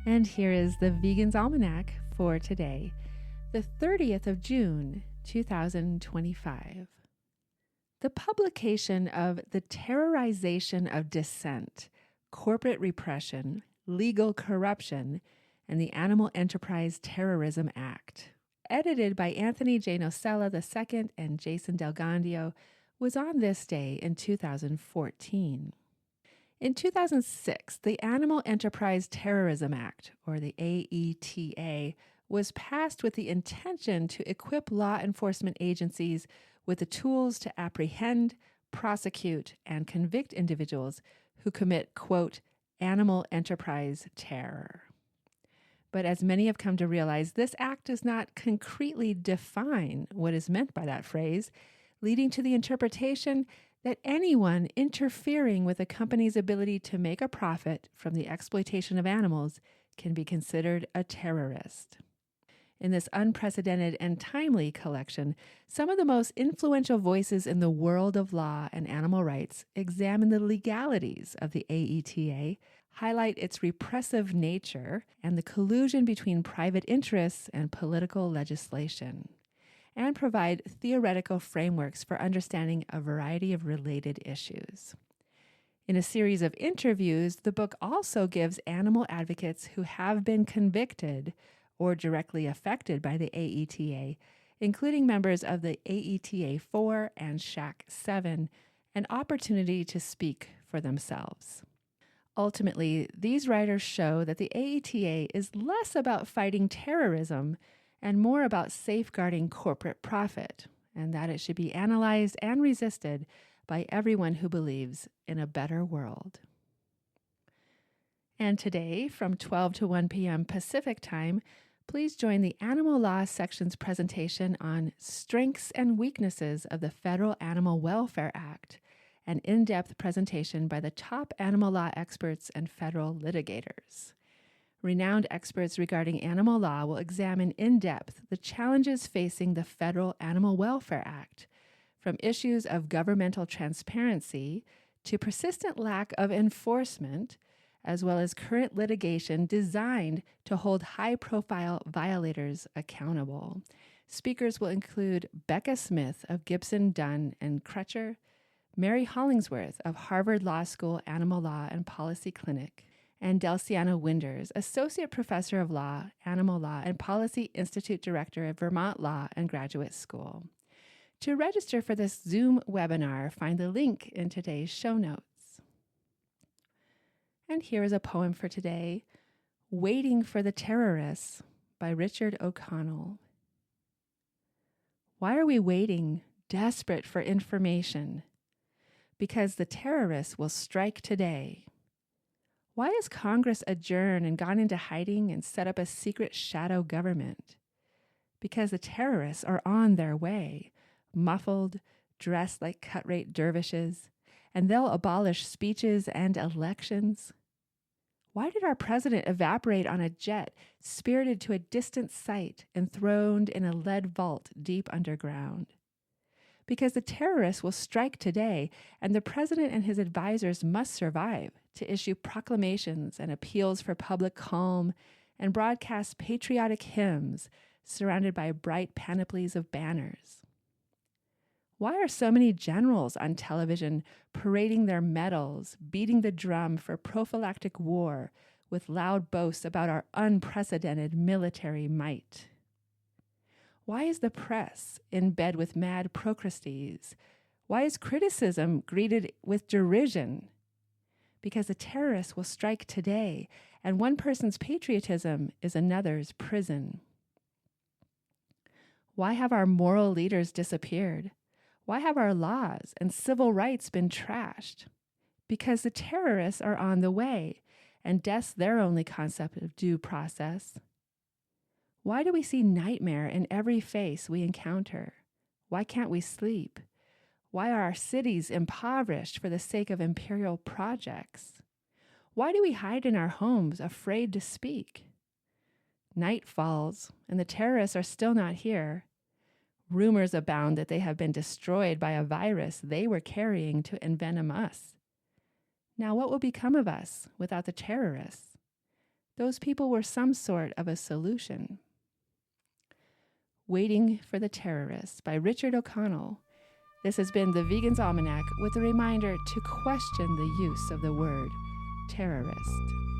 And here is the Vegan's Almanac for today, the 30th of June, 2025. The publication of The Terrorization of Dissent, Corporate Repression, Legal Corruption, and the Animal Enterprise Terrorism Act, edited by Anthony J. Nocella II and Jason Del Gandio, was on this day in 2014. In 2006, the Animal Enterprise Terrorism Act, or the AETA, was passed with the intention to equip law enforcement agencies with the tools to apprehend, prosecute, and convict individuals who commit, quote, animal enterprise terror. But as many have come to realize, this act does not concretely define what is meant by that phrase, leading to the interpretation that anyone interfering with a company's ability to make a profit from the exploitation of animals can be considered a terrorist. In this unprecedented and timely collection, some of the most influential voices in the world of law and animal rights examine the legalities of the AETA, highlight its repressive nature, and the collusion between private interests and political legislation, and provide theoretical frameworks for understanding a variety of related issues. In a series of interviews, the book also gives animal advocates who have been convicted or directly affected by the AETA, including members of the AETA 4 and SHAC 7, an opportunity to speak for themselves. Ultimately, these writers show that the AETA is less about fighting terrorism and more about safeguarding corporate profit, and that it should be analyzed and resisted by everyone who believes in a better world. And today, from 12 to 1 p.m. Pacific Time, please join the Animal Law Section's presentation on Strengths and Weaknesses of the Federal Animal Welfare Act, an in-depth presentation by the top animal law experts and federal litigators. Renowned experts regarding animal law will examine in depth the challenges facing the Federal Animal Welfare Act, from issues of governmental transparency to persistent lack of enforcement, as well as current litigation designed to hold high-profile violators accountable. Speakers will include Becca Smith of Gibson, Dunn, and Crutcher, Mary Hollingsworth of Harvard Law School Animal Law and Policy Clinic, and Delciana Winders, Associate Professor of Law, Animal Law, and Policy Institute Director at Vermont Law and Graduate School. To register for this Zoom webinar, find the link in today's show notes. And here is a poem for today, Waiting for the Terrorists by Richard O'Connell. Why are we waiting, desperate for information? Because the terrorists will strike today. Why has Congress adjourned and gone into hiding and set up a secret shadow government? Because the terrorists are on their way, muffled, dressed like cut-rate dervishes, and they'll abolish speeches and elections. Why did our president evaporate on a jet, spirited to a distant site, enthroned in a lead vault deep underground? Because the terrorists will strike today, and the president and his advisors must survive to issue proclamations and appeals for public calm and broadcast patriotic hymns surrounded by bright panoplies of banners. Why are so many generals on television parading their medals, beating the drum for prophylactic war with loud boasts about our unprecedented military might? Why is the press in bed with mad procrustes? Why is criticism greeted with derision? Because the terrorists will strike today, and one person's patriotism is another's prison. Why have our moral leaders disappeared? Why have our laws and civil rights been trashed? Because the terrorists are on the way, and death's their only concept of due process. Why do we see nightmare in every face we encounter? Why can't we sleep? Why are our cities impoverished for the sake of imperial projects? Why do we hide in our homes, afraid to speak? Night falls, and the terrorists are still not here. Rumors abound that they have been destroyed by a virus they were carrying to envenom us. Now what will become of us without the terrorists? those people were some sort of a solution. Waiting for the Terrorists by Richard O'Connell. This has been the Vegan's Almanac with a reminder to question the use of the word terrorist.